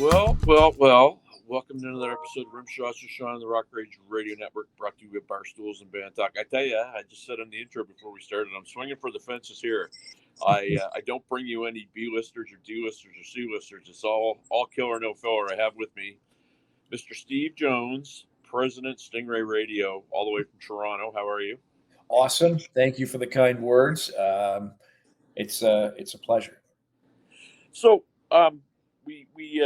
Well. Welcome to another episode of Rimshots with Sean on the Rock Rage Radio Network, brought to you by Barstools and Bandtalk. I tell you, I just said on the intro before we started, I'm swinging for the fences here. I don't bring you any B-listers or D-listers or C-listers. It's all killer, no filler. I have with me Mr. Steve Jones, President, Stingray Radio, all the way from Toronto. How are you? Awesome. Thank you for the kind words. It's a pleasure. So, we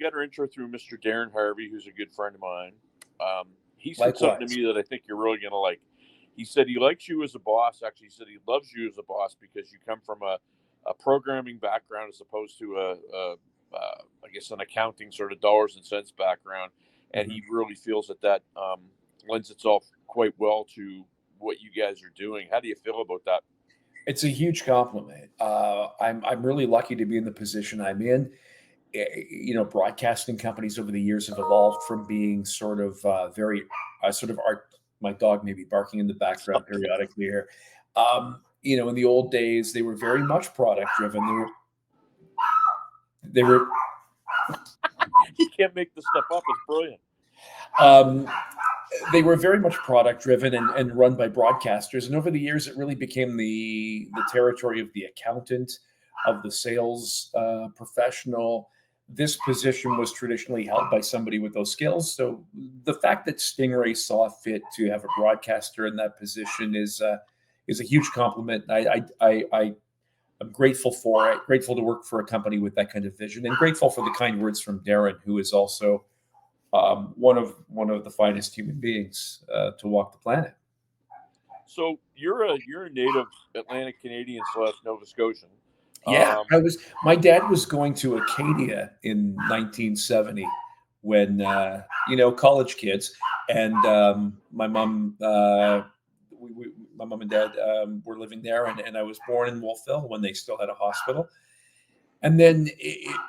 got our intro through Mr. Darren Harvey, who's a good friend of mine. He said something to me that I think you're really gonna like. He said he likes you as a boss. Actually, he said he loves you as a boss because you come from a programming background as opposed to I guess an accounting sort of dollars and cents background, and he really feels that lends itself quite well to what you guys are doing. How do you feel about that? It's a huge compliment. I'm really lucky to be in the position I'm in. Broadcasting companies over the years have evolved from being sort of very sort of art. My dog may be barking in the background periodically here. In the old days, they were very much product driven. They were. You can't make this stuff up. It's brilliant. They were very much product driven and run by broadcasters. And over the years, it really became the territory of the accountant, of the sales professional. This position was traditionally held by somebody with those skills. So the fact that Stingray saw fit to have a broadcaster in that position is a huge compliment. I'm grateful for it, grateful to work for a company with that kind of vision, and grateful for the kind words from Darren, who is also one of the finest human beings to walk the planet. So you're a native Atlantic Canadian / Nova Scotian. Yeah, my dad was going to Acadia in 1970 when college kids, and my mom and dad were living there, and I was born in Wolfville when they still had a hospital. And then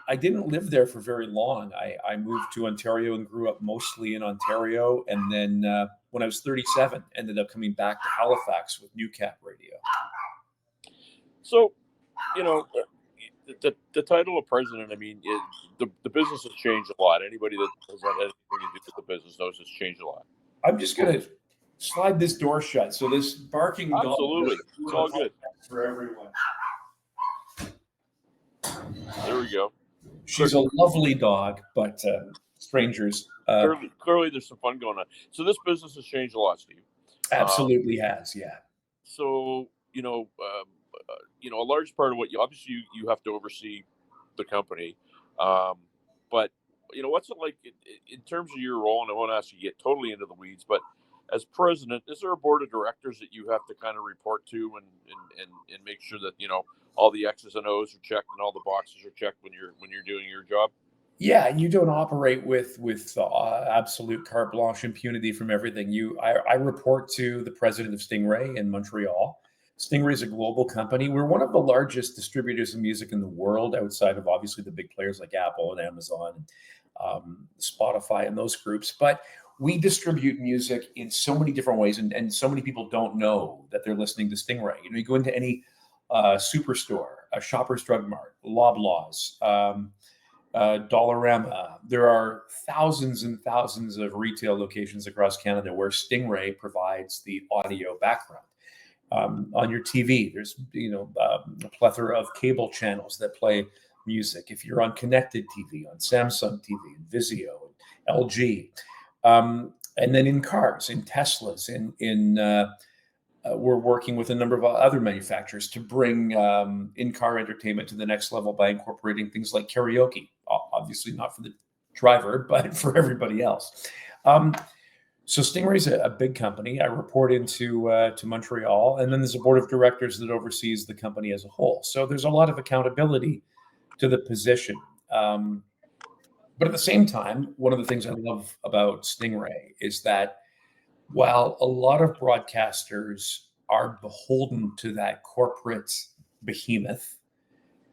I didn't live there for very long. I moved to Ontario and grew up mostly in Ontario. And then when I was 37, ended up coming back to Halifax with New Cap Radio. So, the title of president, I mean, the business has changed a lot. Anybody that has had anything to do with the business knows it's changed a lot. I'm just going to slide this door shut. So this barking dog. Absolutely. It's all good. For everyone. There we go. She's a lovely dog, but strangers. Clearly, there's some fun going on. So this business has changed a lot, Steve. Absolutely has, yeah. So a large part of what you have to oversee the company, but what's it like in terms of your role? And I won't ask you to get totally into the weeds, but as president, is there a board of directors that you have to kind of report to and make sure that all the X's and O's are checked and all the boxes are checked when you're doing your job? Yeah, you don't operate with absolute carte blanche impunity from everything. I report to the president of Stingray in Montreal. Stingray is a global company. We're one of the largest distributors of music in the world, outside of obviously the big players like Apple and Amazon, Spotify, and those groups. But we distribute music in so many different ways, and so many people don't know that they're listening to Stingray. You go into any superstore, a Shoppers Drug Mart, Loblaws, Dollarama. There are thousands and thousands of retail locations across Canada where Stingray provides the audio background. On your TV, there's a plethora of cable channels that play music. If you're on connected TV, on Samsung TV, and Vizio, and LG, and then in cars, in Teslas, we're working with a number of other manufacturers to bring in-car entertainment to the next level by incorporating things like karaoke. Obviously not for the driver, but for everybody else. So Stingray's a big company. I report into to Montreal, and then there's a board of directors that oversees the company as a whole. So there's a lot of accountability to the position. But at the same time, one of the things I love about Stingray is that while a lot of broadcasters are beholden to that corporate behemoth,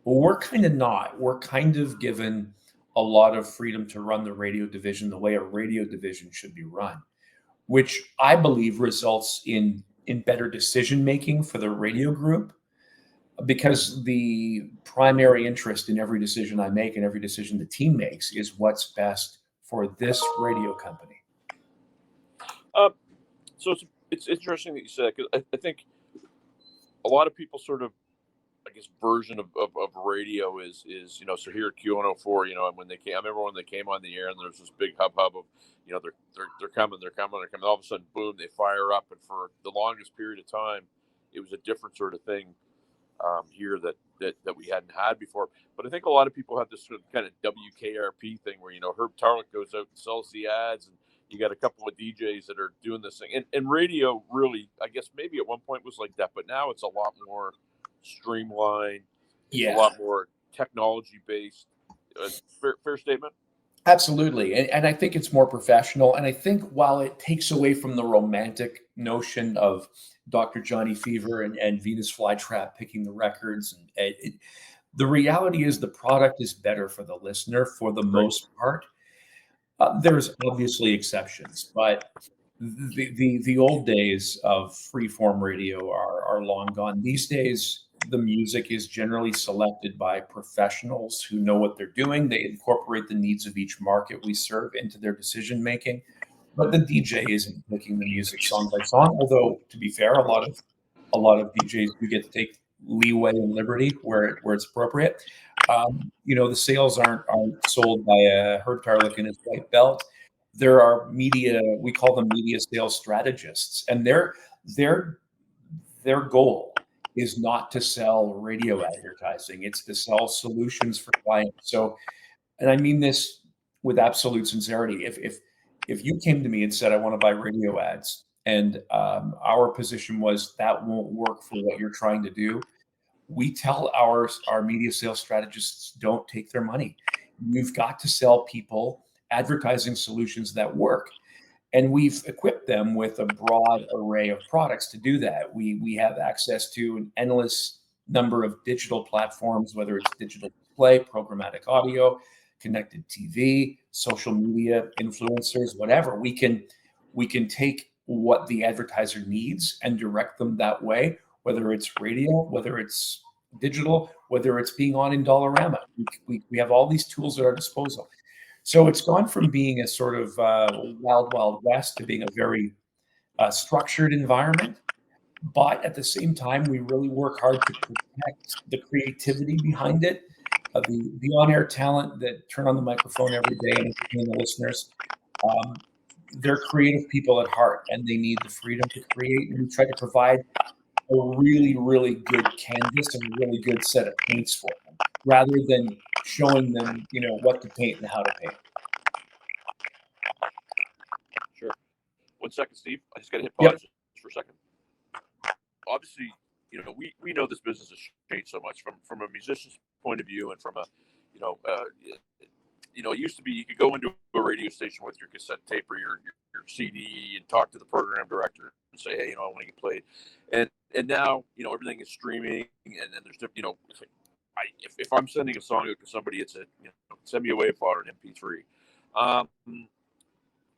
we're kind of not. We're kind of given a lot of freedom to run the radio division the way a radio division should be run, which I believe results in better decision making for the radio group, because the primary interest in every decision I make and every decision the team makes is what's best for this radio company. So it's interesting that you said, because I think a lot of people sort of, I guess, version of radio is so here at Q104, and when they came, I remember when they came on the air and there's this big hubbub of, they're coming, all of a sudden, boom, they fire up, and for the longest period of time, it was a different sort of thing here that we hadn't had before. But I think a lot of people have this sort of kind of WKRP thing where, Herb Tarlick goes out and sells the ads, and you got a couple of DJs that are doing this thing. And radio really, I guess maybe at one point was like that, but now it's a lot more streamlined. It's a lot more technology based. Fair statement? Absolutely. And I think it's more professional. And I think while it takes away from the romantic notion of Dr. Johnny Fever and Venus Flytrap picking the records, the reality is the product is better for the listener for the most part. There's obviously exceptions, but the old days of freeform radio are long gone. These days, the music is generally selected by professionals who know what they're doing. They incorporate the needs of each market we serve into their decision making. But the DJ isn't picking the music song by song. Although, to be fair, a lot of DJs do get to take leeway and liberty where it's appropriate. The sales aren't sold by a Herb Tarlick and his white belt. There are media, we call them media sales strategists, and their goal is not to sell radio advertising. It's to sell solutions for clients. So, and I mean this with absolute sincerity. If you came to me and said, I want to buy radio ads, and our position was that won't work for what you're trying to do, we tell our media sales strategists, don't take their money. You've got to sell people advertising solutions that work. And we've equipped them with a broad array of products to do that. We have access to an endless number of digital platforms, whether it's digital display, programmatic audio, connected TV, social media, influencers, whatever. We can take what the advertiser needs and direct them that way, whether it's radio, whether it's digital, whether it's being on in Dollarama. We have all these tools at our disposal. So it's gone from being a sort of wild, wild west to being a very structured environment. But at the same time, we really work hard to protect the creativity behind it, the on-air talent that turn on the microphone every day and entertain the listeners. They're creative people at heart, and they need the freedom to create. And we try to provide a really, really good canvas and a really good set of paints for them, rather than showing them, what to paint and how to paint. Sure. 1 second, Steve. I just got to hit pause for a second. Obviously, we know this business has changed so much from a musician's point of view, and from a, it used to be you could go into a radio station with your cassette tape or your CD and talk to the program director and say, hey, I want to get played. And now, everything is streaming, and then there's, if I'm sending a song to somebody, it's send me a wave file or an MP3.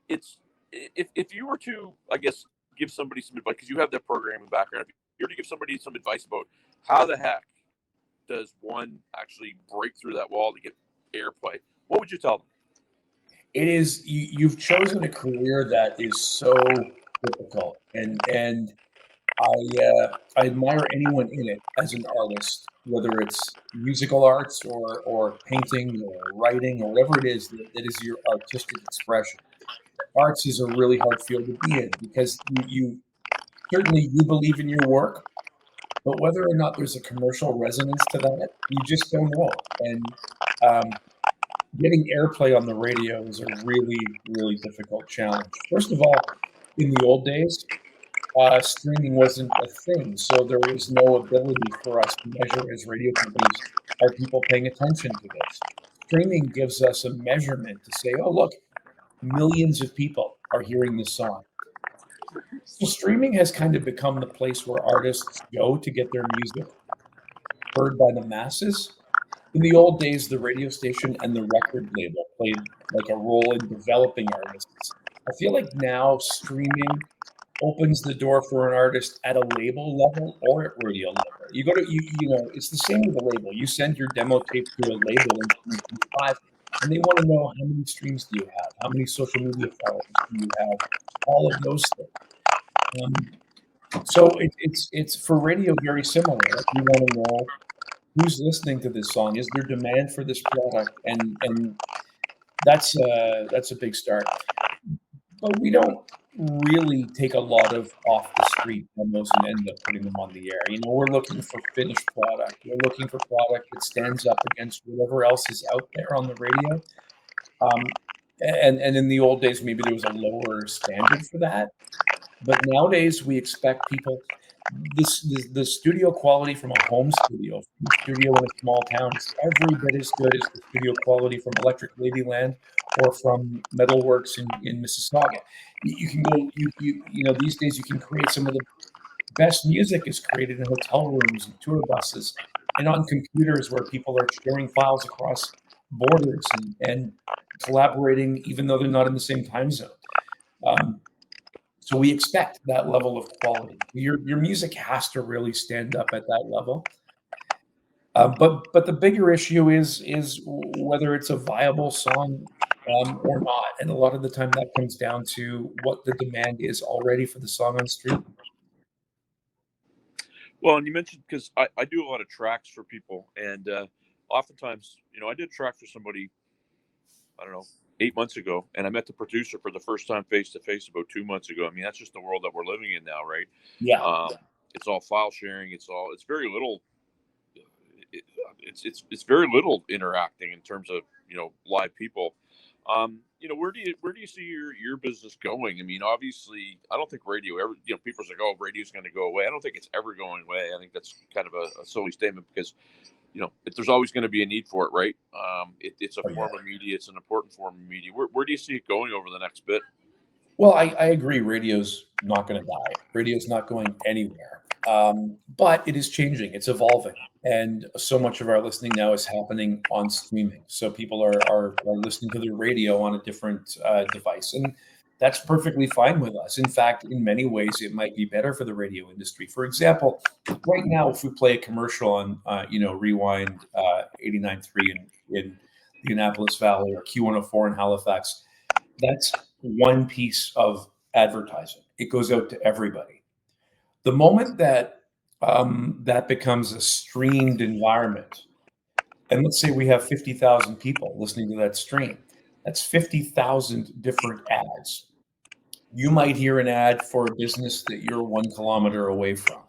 It's if you were to, I guess, give somebody some advice, because you have that programming background, if you were to give somebody some advice about how the heck does one actually break through that wall to get airplay, what would you tell them? It is, you've chosen a career that is so difficult, and I admire anyone in it as an artist, whether it's musical arts or painting or writing or whatever it is that is your artistic expression. Arts is a really hard field to be in, because you certainly you believe in your work, but whether or not there's a commercial resonance to that, you just don't know. And getting airplay on the radio is a really, really difficult challenge. First of all, in the old days, streaming wasn't a thing, so there was no ability for us to measure as radio companies, are people paying attention to this? Streaming gives us a measurement to say, oh, look, millions of people are hearing this song. So streaming has kind of become the place where artists go to get their music heard by the masses. In the old days, the radio station and the record label played like a role in developing artists. I feel like now streaming opens the door for an artist at a label level or at radio level. You go to it's the same with a label. You send your demo tape to a label in 2025, and they want to know how many streams do you have, how many social media followers do you have, all of those things. So it's for radio very similar. Like, we want to know who's listening to this song. Is there demand for this product? And that's a big start. But we don't really take a lot of off the street demos and end up putting them on the air. We're looking for finished product. We're looking for product that stands up against whatever else is out there on the radio. And in the old days, maybe there was a lower standard for that. But nowadays, we expect people. The studio quality from a home studio, from a studio in a small town, is every bit as good as the studio quality from Electric Ladyland or from Metalworks in Mississauga. You can go. These days you can create some of the best music is created in hotel rooms and tour buses, and on computers where people are sharing files across borders and collaborating, even though they're not in the same time zone. So we expect that level of quality. Your music has to really stand up at that level. But the bigger issue is whether it's a viable song or not. And a lot of the time that comes down to what the demand is already for the song on stream. Well, and you mentioned, because I do a lot of tracks for people, and oftentimes, I did a track for somebody, I don't know, 8 months ago, and I met the producer for the first time face to face about 2 months ago. I mean, that's just the world that we're living in now, right? Yeah. It's all file sharing. It's very little. It's very little interacting in terms of live people. Where do you see your business going? I mean, obviously, I don't think radio ever. People say, "Oh, radio's going to go away." I don't think it's ever going away. I think that's kind of a silly statement, because there's always going to be a need for it, right? It's a form of media. It's an important form of media. Where do you see it going over the next bit? Well, I agree. Radio's not going to die. Radio's not going anywhere. But it is changing. It's evolving. And so much of our listening now is happening on streaming. So people are listening to the radio on a different device. And that's perfectly fine with us. In fact, in many ways, it might be better for the radio industry. For example, right now, if we play a commercial on, Rewind 89.3 in the Annapolis Valley, or Q104 in Halifax, that's one piece of advertising. It goes out to everybody. The moment that that becomes a streamed environment, and let's say we have 50,000 people listening to that stream, that's 50,000 different ads. You might hear an ad for a business that you're 1 kilometer away from.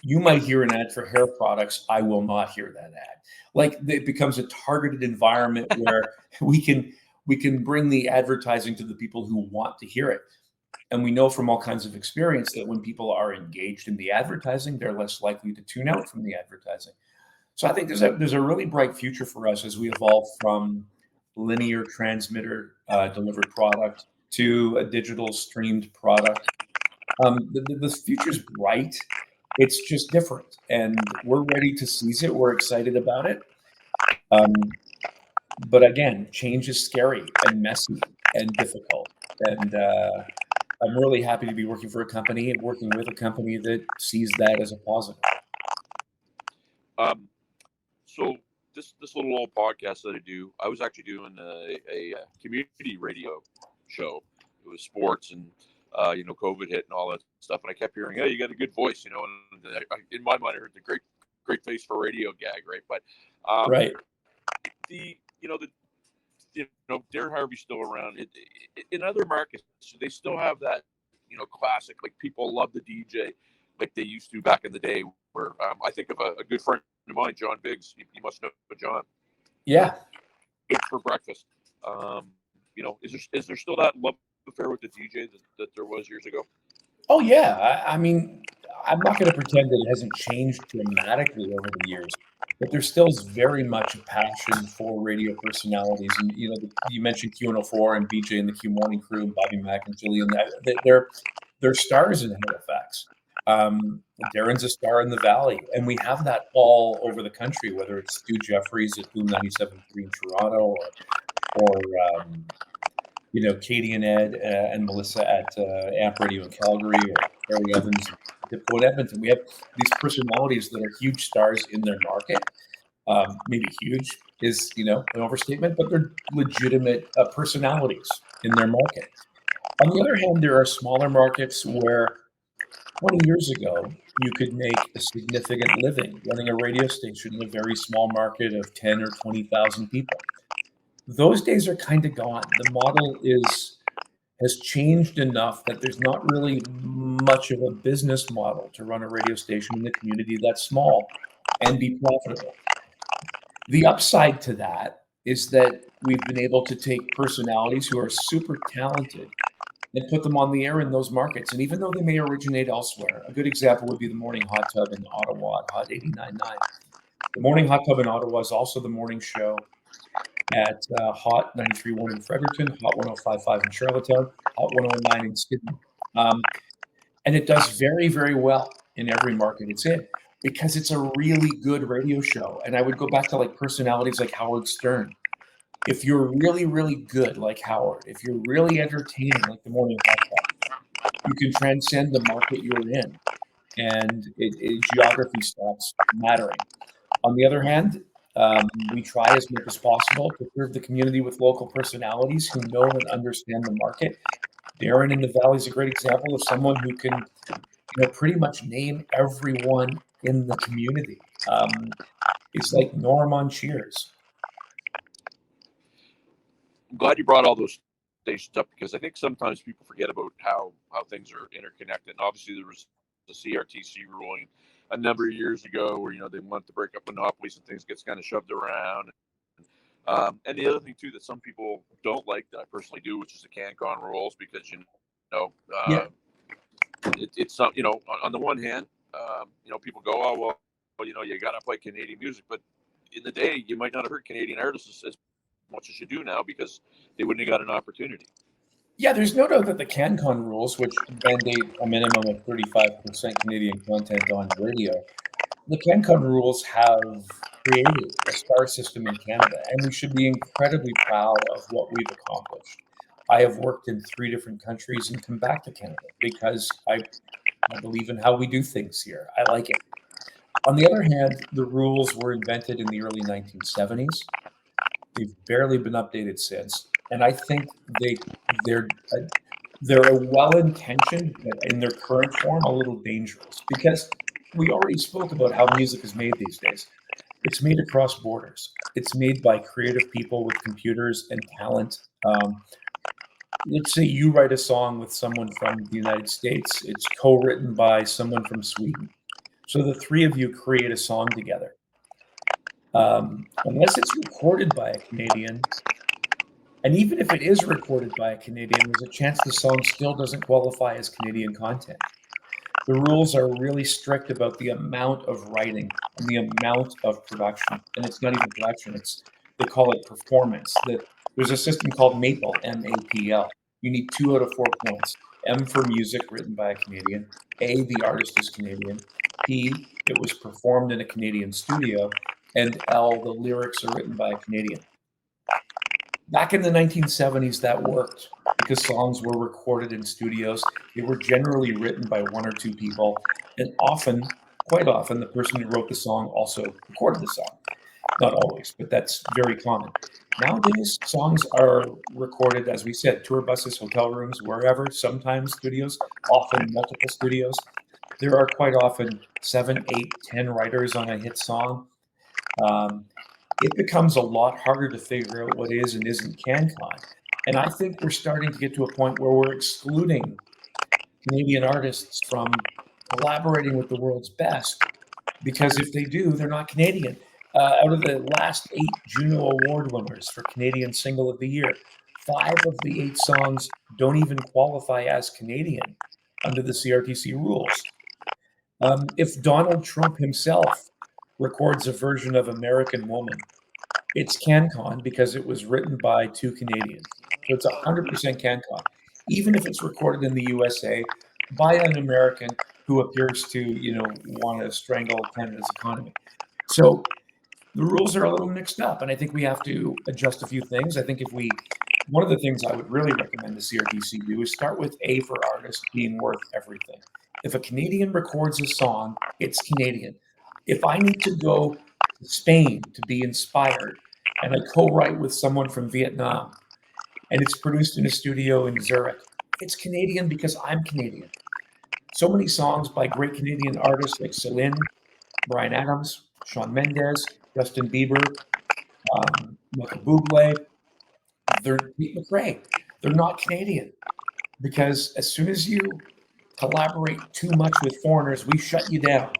You might hear an ad for hair products. I will not hear that ad. Like, it becomes a targeted environment where we can bring the advertising to the people who want to hear it. And we know from all kinds of experience that when people are engaged in the advertising, they're less likely to tune out from the advertising. So I think there's a really bright future for us as we evolve from linear transmitter delivered product to a digital streamed product. The future's bright. It's just different, and we're ready to seize it. We're excited about it. But again, change is scary and messy and difficult. And I'm really happy to be working with a company that sees that as a positive. So this little old podcast that I do, I was actually doing a community radio show. It was sports, and COVID hit and all that stuff. And I kept hearing, "Hey, you got a good voice," And in my mind, I heard the great face for radio gag, right? But right. Darren Harvey's still around. In other markets, they still have that, classic, like, people love the DJ like they used to back in the day. Where I think of a good friend of mine, John Biggs. You must know John. Yeah. For breakfast. Is there still that love affair with the DJ that there was years ago? Oh yeah. I mean, I'm not going to pretend that it hasn't changed dramatically over the years, but there still is very much a passion for radio personalities. And you mentioned Q104 and BJ and the Q Morning Crew, and Bobby Mack and Jillian. They're stars in Halifax. Darren's a star in the Valley, and we have that all over the country. Whether it's Stu Jeffries at Boom 97.3 in Toronto, or Katie and Ed and Melissa at Amp Radio in Calgary, or Barry Evans at Dipco in Edmonton. We have these personalities that are huge stars in their market. Maybe huge is, an overstatement, but they're legitimate personalities in their market. On the other hand, there are smaller markets where 20 years ago, you could make a significant living running a radio station in a very small market of 10 or 20,000 people. Those days are kind of gone. The model has changed enough that there's not really much of a business model to run a radio station in a community that's small and be profitable. The upside to that is that we've been able to take personalities who are super talented and put them on the air in those markets. And even though they may originate elsewhere, a good example would be the Morning Hot Tub in Ottawa at Hot 89.9. The Morning Hot Tub in Ottawa is also the morning show at Hot 93.1 in Fredericton, Hot 105.5 in Charlottetown, Hot 109 in Sydney. And it does very, very well in every market it's in because it's a really good radio show. And I would go back to personalities like Howard Stern. If you're really, really good like Howard, if you're really entertaining like the Morning Hot Tub, you can transcend the market you're in, and geography stops mattering. On the other hand, we try as much as possible to serve the community with local personalities who know and understand the market. Darren in the Valley is a great example of someone who can pretty much name everyone in the community. It's like Norm on Cheers. I'm glad you brought all those stations up because I think sometimes people forget about how things are interconnected. And obviously, there was the CRTC ruling a number of years ago where they want to break up monopolies and things gets kind of shoved around. And the other thing too that some people don't like that I personally do, which is the CanCon rules, because it's not on the one hand, people go, oh well, you got to play Canadian music, but in the day you might not have heard Canadian artists as much as you do now because they wouldn't have got an opportunity. Yeah, there's no doubt that the CanCon rules, which mandate a minimum of 35% Canadian content on radio, the CanCon rules have created a star system in Canada, and we should be incredibly proud of what we've accomplished. I have worked in 3 different countries and come back to Canada because I believe in how we do things here. I like it. On the other hand, the rules were invented in the early 1970s. They've barely been updated since, and I think they're well-intentioned, but in their current form, a little dangerous because we already spoke about how music is made these days. It's made across borders. It's made by creative people with computers and talent. Let's say you write a song with someone from the United States. It's co-written by someone from Sweden. So the 3 of you create a song together. Unless it's recorded by a Canadian, and even if it is recorded by a Canadian, there's a chance the song still doesn't qualify as Canadian content. The rules are really strict about the amount of writing and the amount of production. And it's not even production, they call it performance. There's a system called MAPL, M-A-P-L. You need 2 out of 4 points. M for music written by a Canadian. A, the artist is Canadian. P, it was performed in a Canadian studio. And L, the lyrics are written by a Canadian. Back in the 1970s, that worked because songs were recorded in studios. They were generally written by 1 or 2 people, and quite often, the person who wrote the song also recorded the song. Not always, but that's very common. Nowadays, songs are recorded, as we said, tour buses, hotel rooms, wherever, sometimes studios, often multiple studios. There are quite often 7, 8, 10 writers on a hit song. It becomes a lot harder to figure out what is and isn't CanCon. And I think we're starting to get to a point where we're excluding Canadian artists from collaborating with the world's best, because if they do, they're not Canadian. Out of the last 8 Juno Award winners for Canadian Single of the Year, 5 of the 8 songs don't even qualify as Canadian under the CRTC rules. If Donald Trump himself records a version of American Woman, it's CanCon because it was written by 2 Canadians. So it's 100% CanCon, even if it's recorded in the USA by an American who appears to, want to strangle Canada's economy. So the rules are a little mixed up, and I think we have to adjust a few things. I think if we one of the things I would really recommend the CRTC do is start with A for artist being worth everything. If a Canadian records a song, it's Canadian. If I need to go to Spain to be inspired and I co-write with someone from Vietnam and it's produced in a studio in Zurich, it's Canadian because I'm Canadian. So many songs by great Canadian artists like Celine, Bryan Adams, Shawn Mendes, Justin Bieber, Michael Bublé, they're Pete McRae. They're not Canadian because as soon as you collaborate too much with foreigners, we shut you down.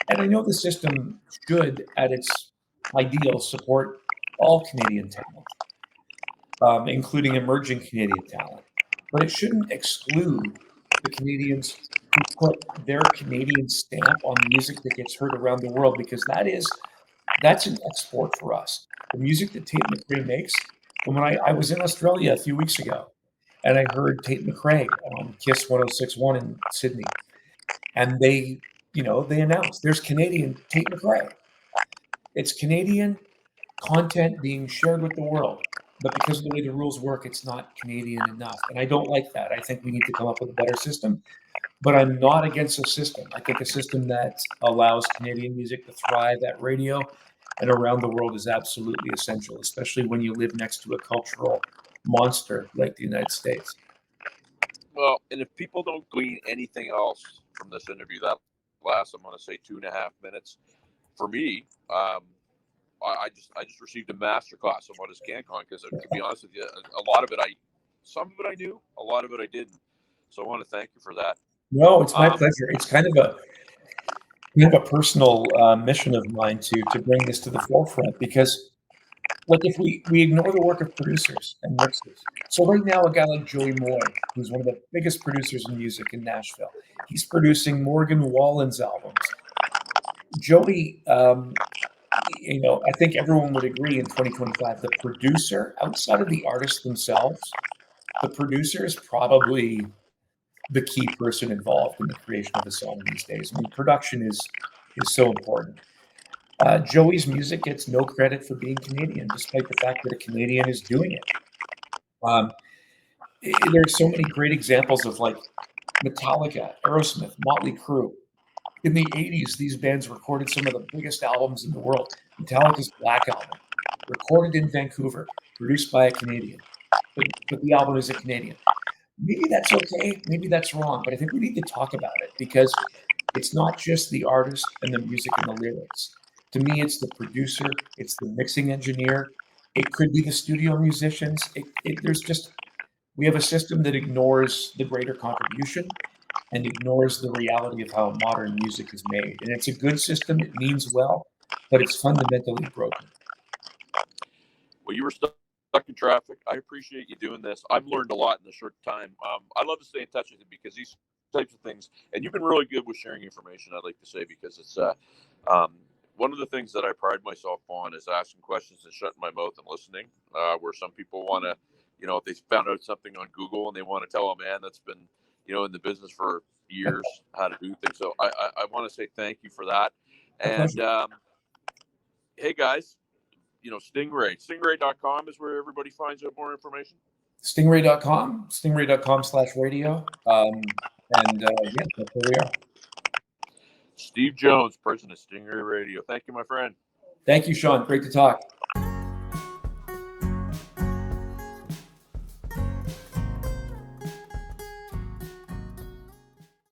And I know the system should, at its ideal, support all Canadian talent, including emerging Canadian talent. But it shouldn't exclude the Canadians who put their Canadian stamp on music that gets heard around the world, because that's an export for us. The music that Tate McRae makes. When I was in Australia a few weeks ago, and I heard Tate McRae on Kiss 106.1 in Sydney, and they announced there's Canadian Tate McRae. It's Canadian content being shared with the world, but because of the way the rules work, it's not Canadian enough, and I don't like that. I think we need to come up with a better system. But I'm not against a system. I think a system that allows Canadian music to thrive at radio and around the world is absolutely essential, especially when you live next to a cultural monster like the United States. Well, and if people don't glean anything else from this interview, that lasts, I'm going to say 2.5 minutes. For me, I just received a masterclass on what is CanCon, because to be honest with you, a lot of it some of it I knew, a lot of it I didn't. So I want to thank you for that. No, it's my pleasure. It's kind of a personal mission of mine to bring this to the forefront, because like if we ignore the work of producers and mixers. So right now, a guy like Joey Moy, who's one of the biggest producers in music in Nashville, he's producing Morgan Wallen's albums. Joey, I think everyone would agree in 2025, the producer, outside of the artists themselves, the producer is probably the key person involved in the creation of a song these days. I mean, production is so important. Joey's music gets no credit for being Canadian, despite the fact that a Canadian is doing it. There's so many great examples of like Metallica, Aerosmith, Motley Crue. In the 80s, these bands recorded some of the biggest albums in the world. Metallica's Black Album, recorded in Vancouver, produced by a Canadian, but the album is a Canadian. Maybe that's okay, maybe that's wrong, but I think we need to talk about it, because it's not just the artist and the music and the lyrics. To me, it's the producer, it's the mixing engineer, it could be the studio musicians. We have a system that ignores the greater contribution and ignores the reality of how modern music is made. And it's a good system, it means well, but it's fundamentally broken. Well, you were stuck in traffic. I appreciate you doing this. I've learned a lot in the short time. I love to stay in touch with you, because these types of things, and you've been really good with sharing information, I'd like to say, because it's one of the things that I pride myself on is asking questions and shutting my mouth and listening, where some people want to, if they found out something on Google and they want to tell a man that's been, in the business for years how to do things. So I want to say thank you for that. And hey guys, Stingray. Stingray.com is where everybody finds out more information. Stingray.com, stingray.com/radio. That's where we are. Steve Jones, president of Stingray Radio. Thank you, my friend. Thank you, Sean. Great to talk.